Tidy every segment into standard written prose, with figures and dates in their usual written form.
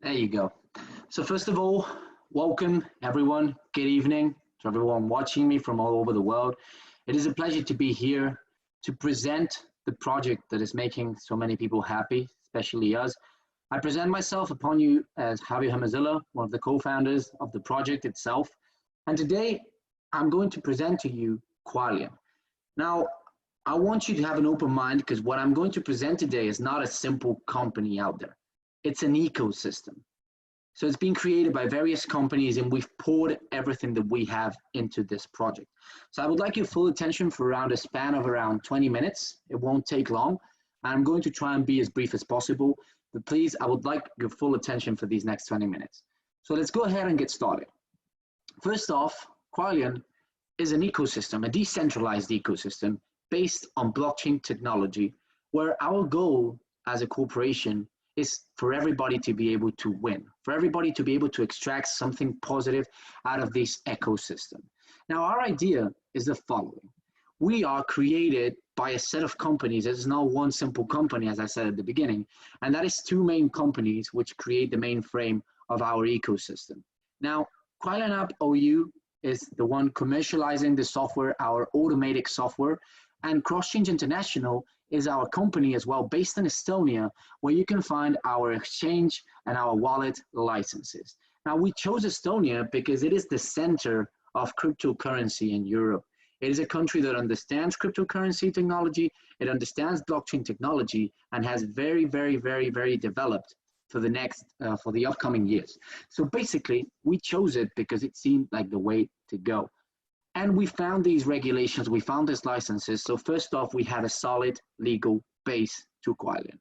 There you go. So first of all, welcome everyone. Good evening to everyone watching me from all over the world. It is a pleasure to be here to present the project that is making so many people happy, especially us. I present myself upon you as Javier Hamazilla, one of the co-founders of the project itself. And today I'm going to present to you Qualian. Now, I want you to have an open mind because what I'm going to present today is not a simple company out there. It's an ecosystem. So it's been created by various companies and we've poured everything that we have into this project. So I would like your full attention for around a span of around 20 minutes. It won't take long. I'm going to try and be as brief as possible, but please, I would like your full attention for these next 20 minutes. So let's go ahead and get started. First off, Qualian is an ecosystem, a decentralized ecosystem based on blockchain technology, where our goal as a corporation is for everybody to be able to win, for everybody to be able to extract something positive out of this ecosystem. Now, our idea is the following. We are created by a set of companies. It's not one simple company, as I said at the beginning, and that is two main companies which create the mainframe of our ecosystem. Now, Qualian App OU is the one commercializing the software, our automatic software, and CrossChange International is our company as well, based in Estonia, where you can find our exchange and our wallet licenses. Now, we chose Estonia because it is the center of cryptocurrency in Europe. It is a country that understands cryptocurrency technology, it understands blockchain technology, and has very developed for the upcoming years. So basically, we chose it because it seemed like the way to go. And we found these regulations, we found these licenses. So first off, we had a solid legal base to Qualian.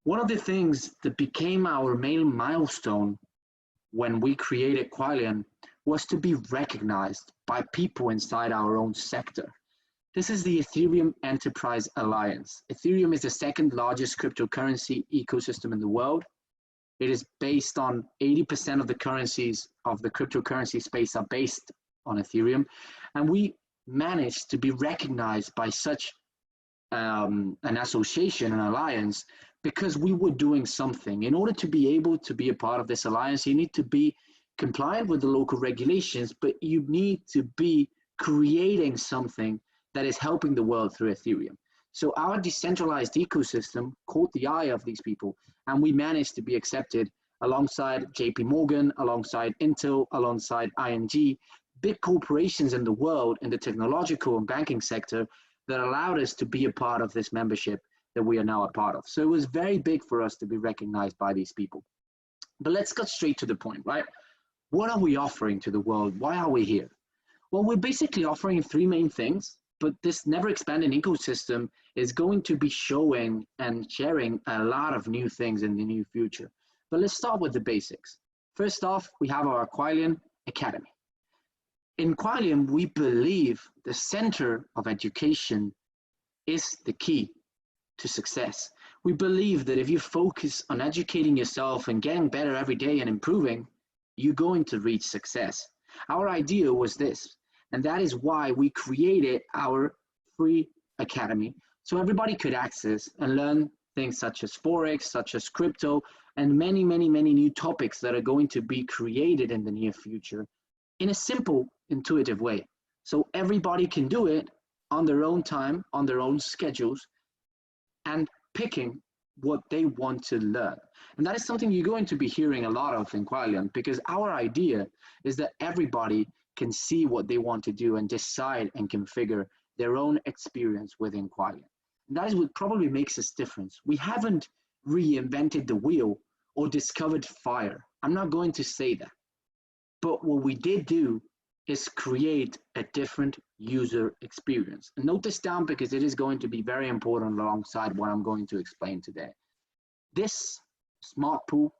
One of the things that became our main milestone when we created Qualian was to be recognized by people inside our own sector. This is the Ethereum Enterprise Alliance. Ethereum is the second largest cryptocurrency ecosystem in the world. It is based on 80% of the currencies of the cryptocurrency space are based on Ethereum, and we managed to be recognized by such an association, an alliance, because we were doing something. In order to be able to be a part of this alliance, you need to be compliant with the local regulations, but you need to be creating something that is helping the world through Ethereum. So our decentralized ecosystem caught the eye of these people, and we managed to be accepted alongside JP Morgan, alongside Intel, alongside ING, big corporations in the world in the technological and banking sector that allowed us to be a part of this membership that we are now a part of. So it was very big for us to be recognized by these people. But let's get straight to the point, right? What are we offering to the world? Why are we here? Well, we're basically offering three main things, but this never expanding ecosystem is going to be showing and sharing a lot of new things in the near future. But let's start with the basics. First off, we have our Qualian Academy. In Qualian, we believe the center of education is the key to success. We believe that if you focus on educating yourself and getting better every day and improving, you're going to reach success. Our idea was this, and that is why we created our free academy so everybody could access and learn things such as Forex, such as crypto, and many new topics that are going to be created in the near future in a simple, intuitive way. So everybody can do it on their own time, on their own schedules, and picking what they want to learn. And that is something you're going to be hearing a lot of in Qualian, because our idea is that everybody can see what they want to do and decide and configure their own experience within Qualian. And that is what probably makes us different. We haven't reinvented the wheel or discovered fire. I'm not going to say that. But what we did do is create a different user experience. And note this down because it is going to be very important alongside what I'm going to explain today. This smart pool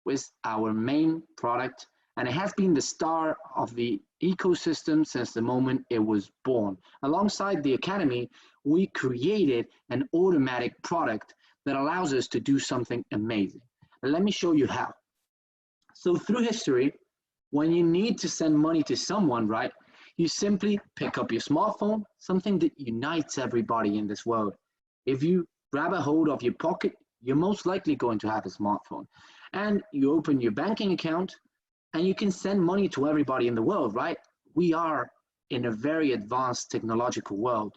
was our main product, and it has been the star of the ecosystem since the moment it was born. Alongside the Academy, we created an automatic product that allows us to do something amazing. And let me show you how. So through history, when you need to send money to someone, right, you simply pick up your smartphone, something that unites everybody in this world. If you grab a hold of your pocket, you're most likely going to have a smartphone. And you open your banking account and you can send money to everybody in the world, right? We are in a very advanced technological world.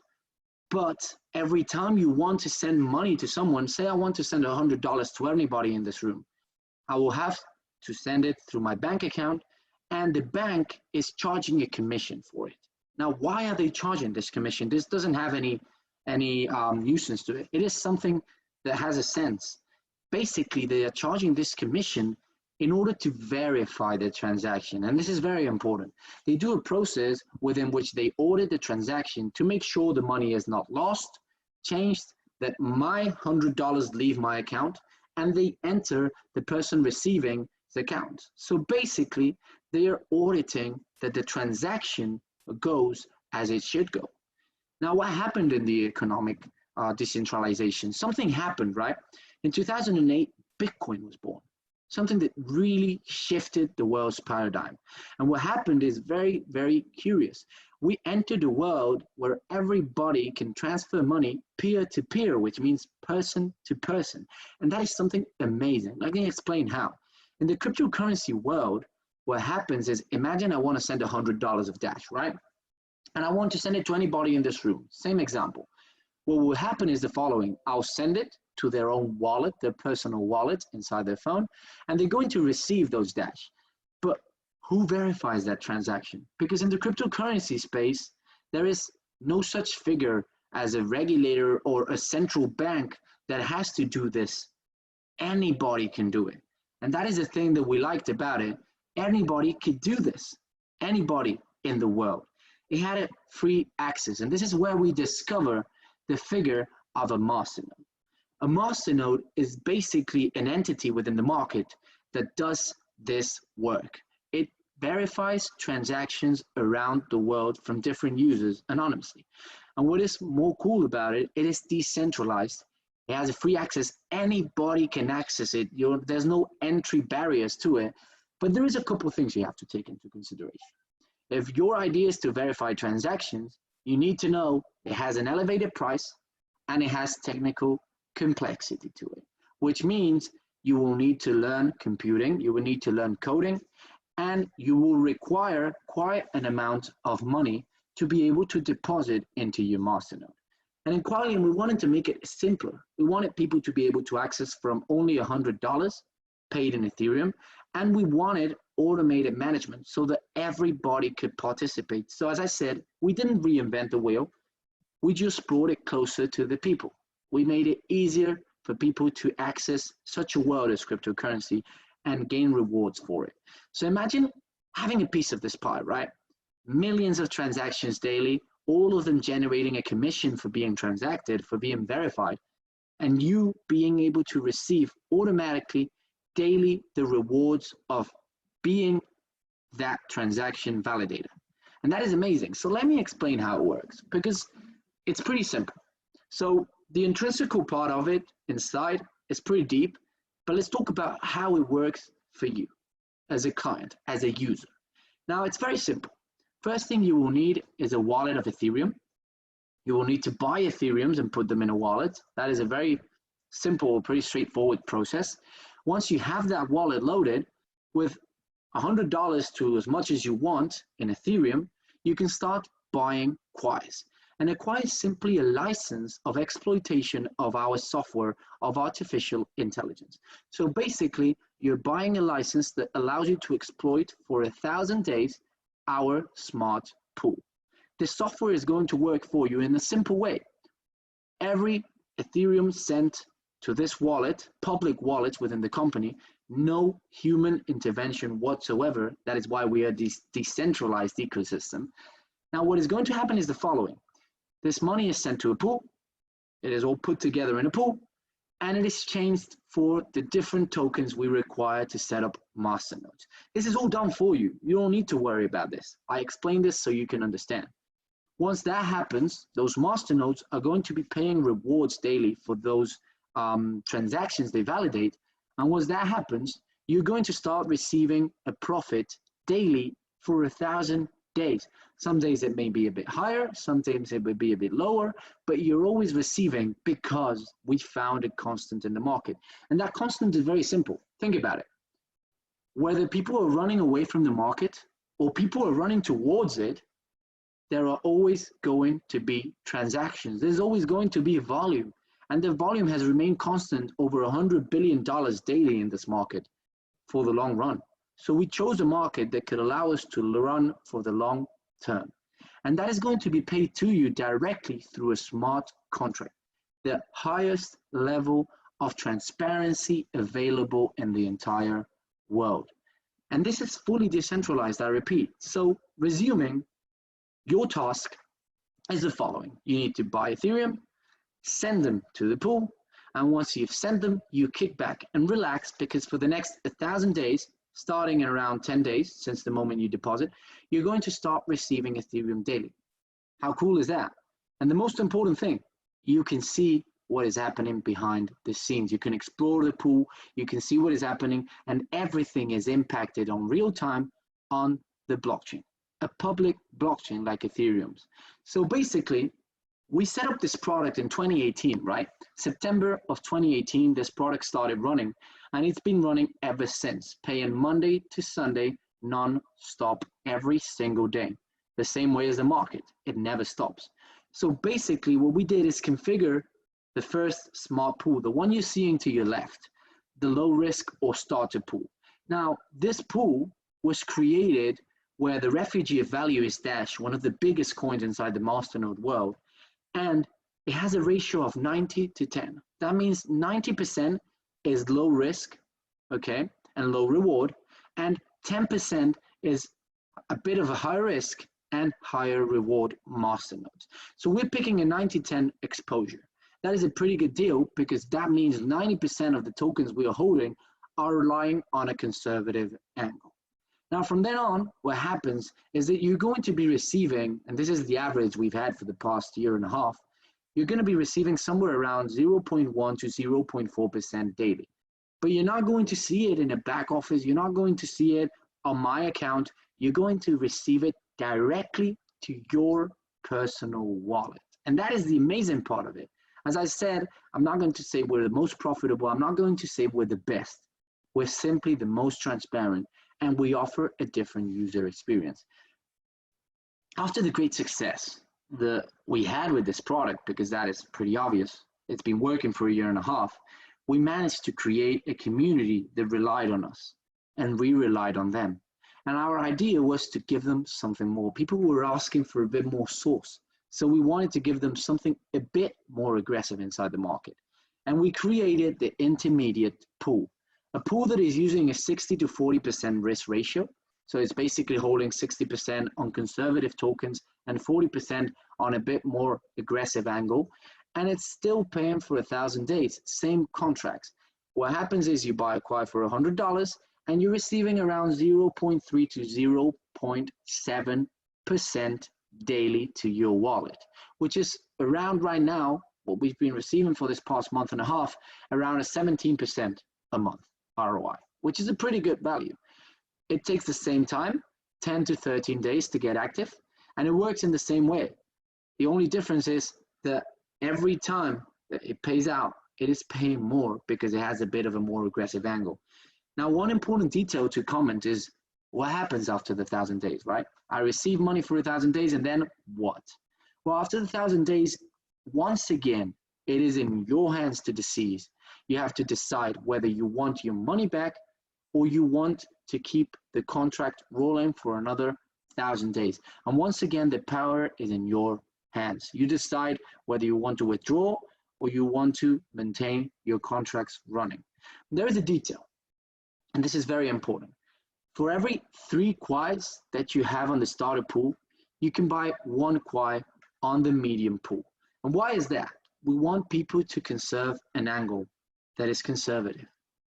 But every time you want to send money to someone, say I want to send $100 to anybody in this room, I will have to send it through my bank account, and the bank is charging a commission for it. Now, why are they charging this commission? This doesn't have any nuisance to it. It is something that has a sense. Basically, they are charging this commission in order to verify the transaction. And this is very important. They do a process within which they audit the transaction to make sure the money is not lost, changed, that my $100 leave my account, and they enter the person receiving the account. So basically, they are auditing that the transaction goes as it should go. Now, what happened in the economic decentralization? Something happened, right? In 2008, Bitcoin was born, something that really shifted the world's paradigm. And what happened is very, very curious. We entered a world where everybody can transfer money peer-to-peer, which means person to person. And that is something amazing. Let me explain how. In the cryptocurrency world, what happens is, imagine I want to send $100 of Dash, right? And I want to send it to anybody in this room. Same example. What will happen is the following. I'll send it to their own wallet, their personal wallet inside their phone, and they're going to receive those Dash. But who verifies that transaction? Because in the cryptocurrency space, there is no such figure as a regulator or a central bank that has to do this. Anybody can do it. And that is the thing that we liked about it. Anybody could do this. Anybody in the world. It had a free access. And this is where we discover the figure of a masternode. A masternode is basically an entity within the market that does this work. It verifies transactions around the world from different users anonymously. And what is more cool about it, it is decentralized. It has a free access. Anybody can access it. There's no entry barriers to it. But there is a couple of things you have to take into consideration. If your idea is to verify transactions, you need to know it has an elevated price and it has technical complexity to it, which means you will need to learn computing, you will need to learn coding, and you will require quite an amount of money to be able to deposit into your masternode. And in Qualium, we wanted to make it simpler. We wanted people to be able to access from only $100 paid in Ethereum, and we wanted automated management so that everybody could participate. So as I said, we didn't reinvent the wheel, we just brought it closer to the people. We made it easier for people to access such a world as cryptocurrency and gain rewards for it. So imagine having a piece of this pie, right? Millions of transactions daily, all of them generating a commission for being transacted, for being verified, and you being able to receive automatically daily the rewards of being that transaction validator. And that is amazing. So let me explain how it works, because it's pretty simple. So the intrinsical part of it inside is pretty deep, but let's talk about how it works for you as a client, as a user. Now it's very simple. First thing you will need is a wallet of Ethereum. You will need to buy Ethereums and put them in a wallet. That is a very simple, pretty straightforward process. Once you have that wallet loaded with $100 to as much as you want in Ethereum, you can start buying Quais. And a Quai is simply a license of exploitation of our software of artificial intelligence. So basically, you're buying a license that allows you to exploit for 1,000 days our smart pool. The software is going to work for you in a simple way. Every Ethereum sent to this wallet, public wallets within the company, no human intervention whatsoever. That is why we are this decentralized ecosystem. Now, what is going to happen is the following. This money is sent to a pool. It is all put together in a pool, and it is changed for the different tokens we require to set up masternodes. This is all done for you. You don't need to worry about this. I explained this so you can understand. Once that happens, those masternodes are going to be paying rewards daily for those transactions they validate. And once that happens, you're going to start receiving a profit daily for 1,000 days. Some days it may be a bit higher, sometimes it will be a bit lower, but you're always receiving because we found a constant in the market. And that constant is very simple. Think about it. Whether people are running away from the market or people are running towards it, there are always going to be transactions. There's always going to be volume. And the volume has remained constant over $100 billion daily in this market for the long run. So we chose a market that could allow us to run for the long term. And that is going to be paid to you directly through a smart contract, the highest level of transparency available in the entire world. And this is fully decentralized, I repeat. So resuming, your task is the following. You need to buy Ethereum, send them to the pool, and once you've sent them, you kick back and relax, because for the next 1,000 days, starting in around 10 days since the moment you deposit, you're going to start receiving Ethereum daily. How cool is that? And the most important thing, you can see what is happening behind the scenes. You can explore the pool, you can see what is happening, and everything is impacted on real time on the blockchain, a public blockchain like Ethereum's. So basically, we set up this product in 2018, right? September of 2018, this product started running, and it's been running ever since, paying Monday to Sunday, non-stop, every single day. The same way as the market, it never stops. So basically what we did is configure the first smart pool, the one you're seeing to your left, the low risk or starter pool. Now, this pool was created where the refugee of value is Dash, one of the biggest coins inside the masternode world. And it has a ratio of 90 to 10. That means 90% is low risk, okay, and low reward, and 10% is a bit of a high risk and higher reward masternodes. So we're picking a 90-10 exposure. That is a pretty good deal, because that means 90% of the tokens we are holding are relying on a conservative angle. Now, from then on, what happens is that you're going to be receiving, and this is the average we've had for the past year and a half, you're going to be receiving somewhere around 0.1 to 0.4% daily. But you're not going to see it in a back office. You're not going to see it on my account. You're going to receive it directly to your personal wallet. And that is the amazing part of it. As I said, I'm not going to say we're the most profitable. I'm not going to say we're the best. We're simply the most transparent, and we offer a different user experience. After the great success that we had with this product, because that is pretty obvious, it's been working for a year and a half, we managed to create a community that relied on us, and we relied on them. And our idea was to give them something more. People were asking for a bit more sauce. So we wanted to give them something a bit more aggressive inside the market. And we created the intermediate pool, a pool that is using a 60 to 40% risk ratio. So it's basically holding 60% on conservative tokens and 40% on a bit more aggressive angle. And it's still paying for 1,000 days, same contracts. What happens is you buy a coin for $100 and you're receiving around 0.3 to 0.7% daily to your wallet, which is around right now, what we've been receiving for this past month and a half, around a 17% a month ROI, which is a pretty good value. It takes the same time, 10 to 13 days to get active, and it works in the same way. The only difference is that every time that it pays out, it is paying more because it has a bit of a more aggressive angle. Now, one important detail to comment is what happens after the 1,000 days, right? I receive money for 1,000 days, and then what? Well, after the 1,000 days, once again, it is in your hands to deceive. You have to decide whether you want your money back or you want to keep the contract rolling for another 1,000 days. And once again, the power is in your hands. You decide whether you want to withdraw or you want to maintain your contracts running. There is a detail, and this is very important. For every 3 quads that you have on the starter pool, you can buy 1 quad on the medium pool. And why is that? We want people to conserve an angle that is conservative,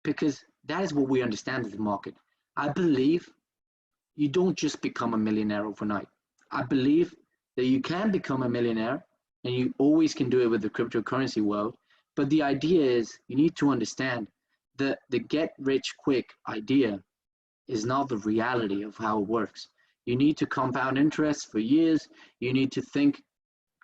because that is what we understand of the market. I believe you don't just become a millionaire overnight. I believe that you can become a millionaire, and you always can do it with the cryptocurrency world. But the idea is you need to understand that the get rich quick idea is not the reality of how it works. You need to compound interest for years. You need to think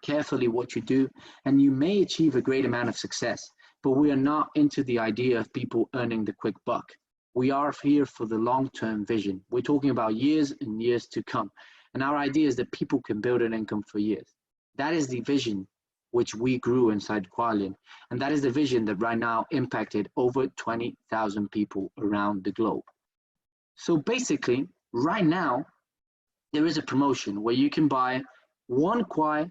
carefully what you do, and you may achieve a great amount of success. But we are not into the idea of people earning the quick buck. We are here for the long-term vision. We're talking about years and years to come. And our idea is that people can build an income for years. That is the vision which we grew inside Qualian. And that is the vision that right now impacted over 20,000 people around the globe. So basically, right now, there is a promotion where you can buy one quai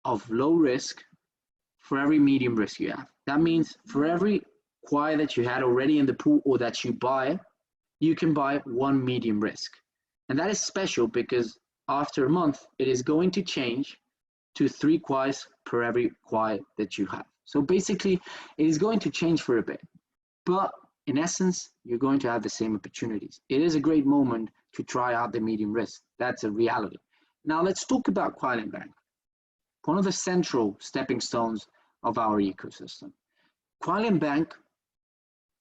of low risk for every medium risk you have. That means for every quai that you had already in the pool or that you buy, you can buy one medium risk. And that is special because after a month, it is going to change to 3 quais per every quai that you have. So basically, it is going to change for a bit. But in essence, you're going to have the same opportunities. It is a great moment to try out the medium risk. That's a reality. Now let's talk about Qualian Bank, one of the central stepping stones of our ecosystem. Qualian Bank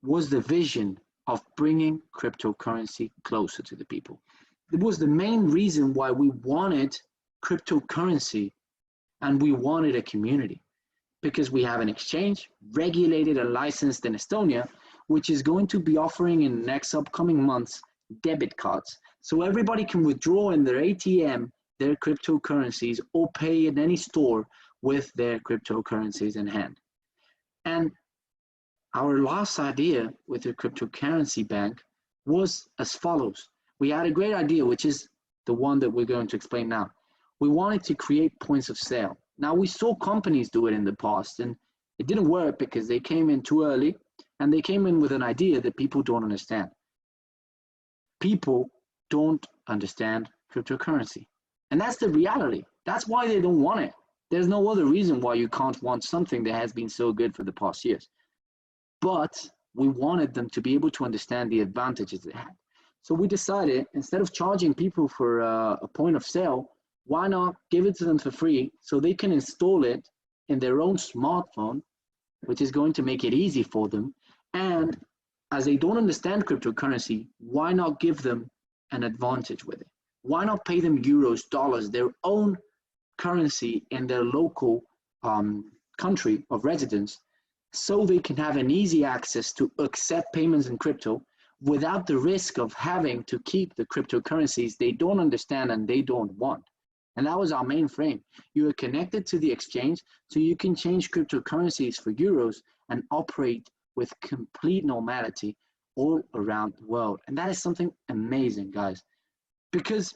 was the vision of bringing cryptocurrency closer to the people. It was the main reason why we wanted cryptocurrency and we wanted a community, because we have an exchange regulated and licensed in Estonia, which is going to be offering in the next upcoming months debit cards. So everybody can withdraw in their ATM their cryptocurrencies or pay in any store with their cryptocurrencies in hand. And our last idea with the cryptocurrency bank was as follows. We had a great idea, which is the one that we're going to explain now. We wanted to create points of sale. Now, we saw companies do it in the past, and it didn't work because they came in too early, and they came in with an idea that people don't understand. People don't understand cryptocurrency. And that's the reality. That's why they don't want it. There's no other reason why you can't want something that has been so good for the past years. But we wanted them to be able to understand the advantages it had. So we decided, instead of charging people for a point of sale, why not give it to them for free so they can install it in their own smartphone, which is going to make it easy for them. And as they don't understand cryptocurrency, why not give them an advantage with it? Why not pay them euros, dollars, their own currency in their local country of residence, so they can have an easy access to accept payments in crypto without the risk of having to keep the cryptocurrencies they don't understand and they don't want. And that was our main frame. You are connected to the exchange, so you can change cryptocurrencies for euros and operate with complete normality all around the world. And that is something amazing, guys, because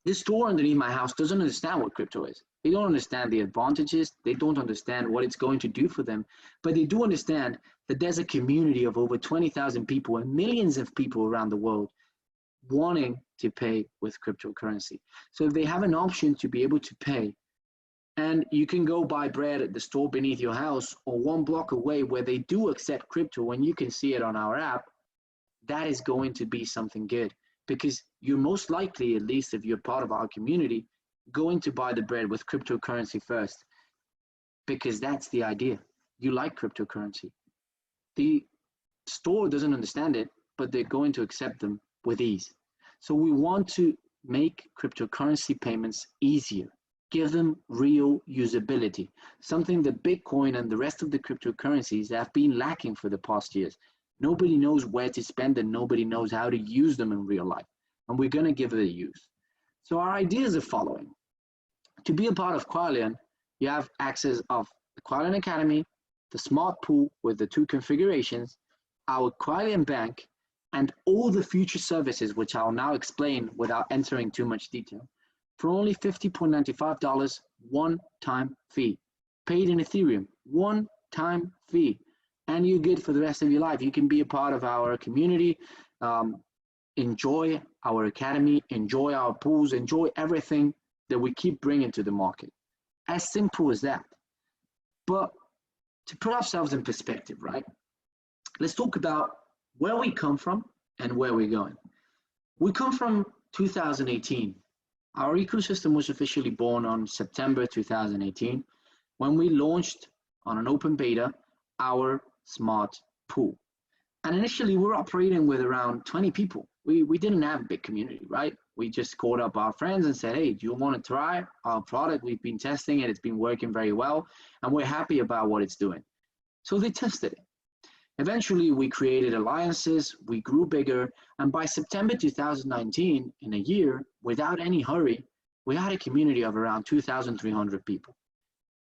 this store underneath my house doesn't understand what crypto is. They don't understand the advantages. They don't understand what it's going to do for them, but they do understand that there's a community of over 20,000 people and millions of people around the world wanting to pay with cryptocurrency. So if they have an option to be able to pay, and you can go buy bread at the store beneath your house or one block away where they do accept crypto and you can see it on our app, that is going to be something good, because you're most likely, at least if you're part of our community, going to buy the bread with cryptocurrency first, because that's the idea. You like cryptocurrency. The store doesn't understand it, but they're going to accept them with ease. So we want to make cryptocurrency payments easier, give them real usability, something that Bitcoin and the rest of the cryptocurrencies have been lacking for the past years. Nobody knows where to spend and nobody knows how to use them in real life. And we're going to give it a use. So our ideas are following. To be a part of Qualian, you have access of the Qualian Academy, the Smart Pool with the 2 configurations, our Qualian Bank, and all the future services, which I'll now explain without entering too much detail, for only $50.95 one-time fee. Paid in Ethereum, one-time fee. And you're good for the rest of your life. You can be a part of our community, enjoy our academy, enjoy our pools, enjoy everything that we keep bringing to the market. As simple as that. But to put ourselves in perspective, right? Let's talk about where we come from and where we're going. We come from 2018. Our ecosystem was officially born on September 2018 when we launched on an open beta our smart pool. And initially we were operating with around 20 people. We didn't have a big community, right? We just called up our friends and said, hey, do you want to try our product? We've been testing it. It's been working very well, and we're happy about what it's doing. So they tested it. Eventually, we created alliances, we grew bigger, and by September 2019, in a year, without any hurry, we had a community of around 2,300 people.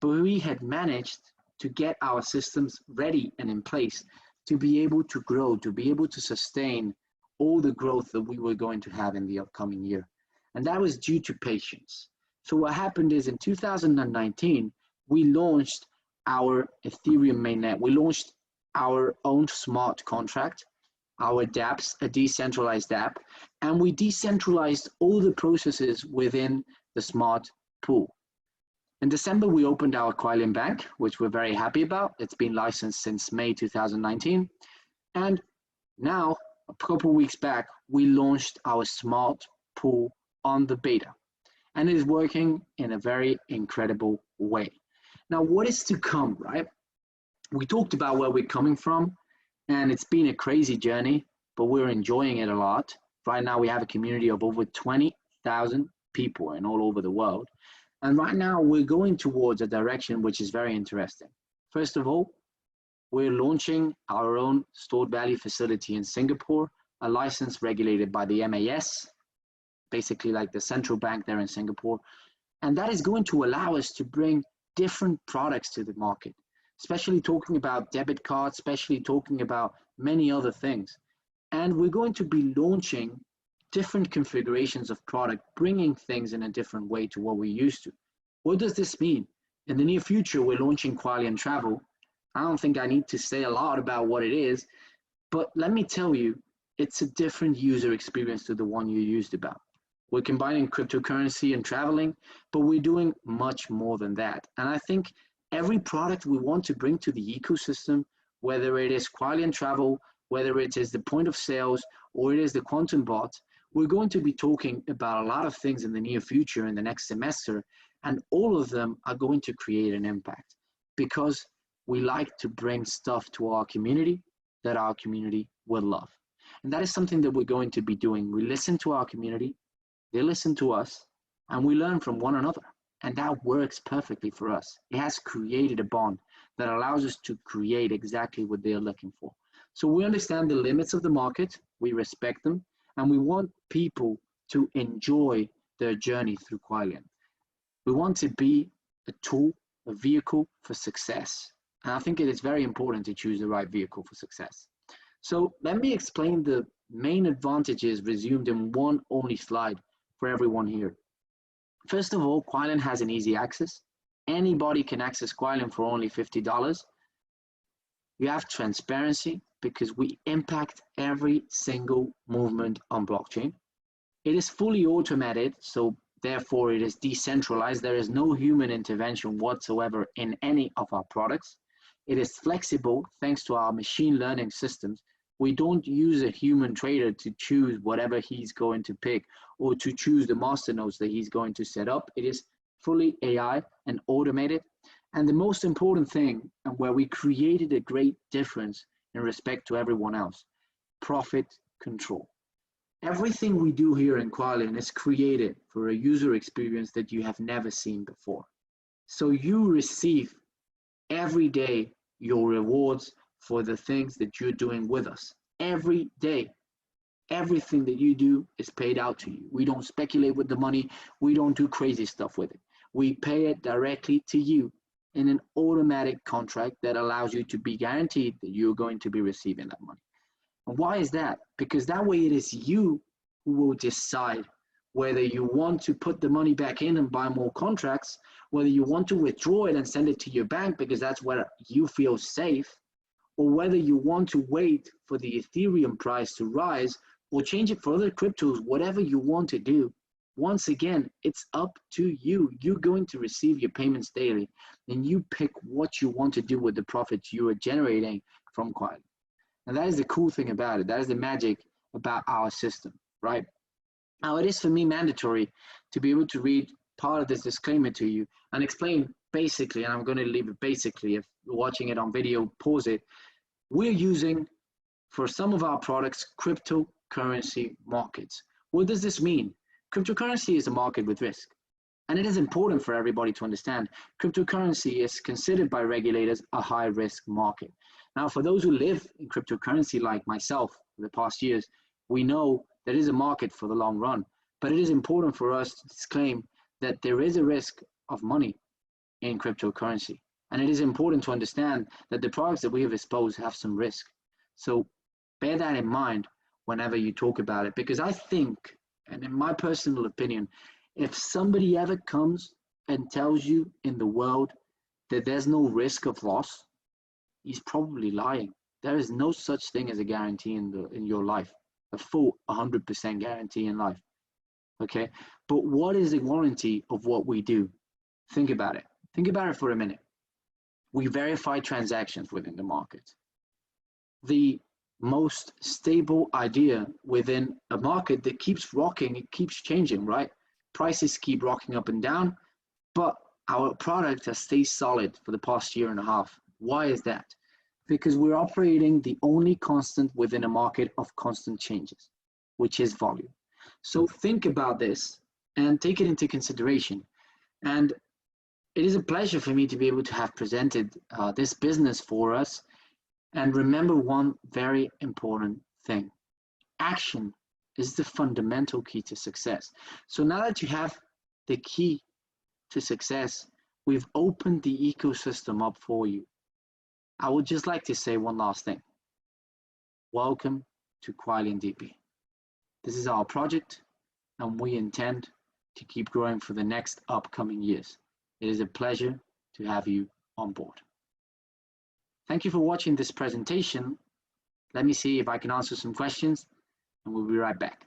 But we had managed to get our systems ready and in place to be able to grow, to be able to sustain all the growth that we were going to have in the upcoming year. And that was due to patience. So what happened is in 2019, we launched our Ethereum mainnet. We launched our own smart contract, our dApps, a decentralized app, and we decentralized all the processes within the smart pool. In December, we opened our Quailian Bank, which we're very happy about. It's been licensed since May 2019. And now, a couple of weeks back, we launched our smart pool on the beta. And it is working in a very incredible way. Now, what is to come, right? We talked about where we're coming from, and it's been a crazy journey, but we're enjoying it a lot. Right now, we have a community of over 20,000 people and all over the world. And right now, we're going towards a direction which is very interesting. First of all, we're launching our own stored value facility in Singapore, a license regulated by the MAS, basically like the central bank there in Singapore. And that is going to allow us to bring different products to the market, especially talking about debit cards, especially talking about many other things. And we're going to be launching different configurations of product, bringing things in a different way to what we used to. What does this mean? In the near future, we're launching Quailian Travel. I don't think I need to say a lot about what it is, but let me tell you, it's a different user experience to the one you used about. We're combining cryptocurrency and traveling, but we're doing much more than that. And I think every product we want to bring to the ecosystem, whether it is Quailian Travel, whether it is the point of sales, or it is the quantum bot, we're going to be talking about a lot of things in the near future, in the next semester, and all of them are going to create an impact because we like to bring stuff to our community that our community will love. And that is something that we're going to be doing. We listen to our community, they listen to us, and we learn from one another. And that works perfectly for us. It has created a bond that allows us to create exactly what they're looking for. So we understand the limits of the market, we respect them, and we want people to enjoy their journey through Quailian. We want to be a tool, a vehicle for success. And I think it is very important to choose the right vehicle for success. So let me explain the main advantages resumed in one only slide for everyone here. First of all, Quailian has an easy access. Anybody can access Quailian for only $50. You have transparency because we impact every single movement on blockchain. It is fully automated, so therefore it is decentralized. There is no human intervention whatsoever in any of our products. It is flexible thanks to our machine learning systems. We don't use a human trader to choose whatever he's going to pick or to choose the master nodes that he's going to set up. It is fully AI and automated. And the most important thing, and where we created a great difference in respect to everyone else, profit control. Everything we do here in Quailian is created for a user experience that you have never seen before. So you receive every day your rewards for the things that you're doing with us. Every day, everything that you do is paid out to you. We don't speculate with the money. We don't do crazy stuff with it. We pay it directly to you in an automatic contract that allows you to be guaranteed that you're going to be receiving that money. And why is that? Because that way it is you who will decide whether you want to put the money back in and buy more contracts, whether you want to withdraw it and send it to your bank because that's where you feel safe, or whether you want to wait for the Ethereum price to rise or change it for other cryptos, whatever you want to do. Once again, it's up to you. You're going to receive your payments daily, and you pick what you want to do with the profits you are generating from Quailian. And that is the cool thing about it. That is the magic about our system, right? Now, it is for me mandatory to be able to read part of this disclaimer to you and explain basically, and I'm going to leave it basically. If you're watching it on video, pause it. We're using, for some of our products, cryptocurrency markets. What does this mean? Cryptocurrency is a market with risk. And it is important for everybody to understand cryptocurrency is considered by regulators a high risk market. Now, for those who live in cryptocurrency like myself for the past years, we know there is a market for the long run, but it is important for us to disclaim that there is a risk of money in cryptocurrency. And it is important to understand that the products that we have exposed have some risk. So bear that in mind whenever you talk about it, because I think, and in my personal opinion, if somebody ever comes and tells you in the world that there's no risk of loss, he's probably lying. There is no such thing as a guarantee in your life, a full 100% guarantee in life. Okay, but what is the warranty of what we do? Think about it. Think about it for a minute. We verify transactions within the market. The most stable idea within a market that keeps rocking, it keeps changing, right? Prices keep rocking up and down, but our product has stayed solid for the past year and a half. Why is that? Because we're operating the only constant within a market of constant changes, which is volume. So think about this and take it into consideration. And it is a pleasure for me to be able to have presented this business for us. And remember one very important thing. Action is the fundamental key to success. So now that you have the key to success, we've opened the ecosystem up for you. I would just like to say one last thing. Welcome to Quailian DP. This is our project, and we intend to keep growing for the next upcoming years. It is a pleasure to have you on board. Thank you for watching this presentation. Let me see if I can answer some questions, and we'll be right back.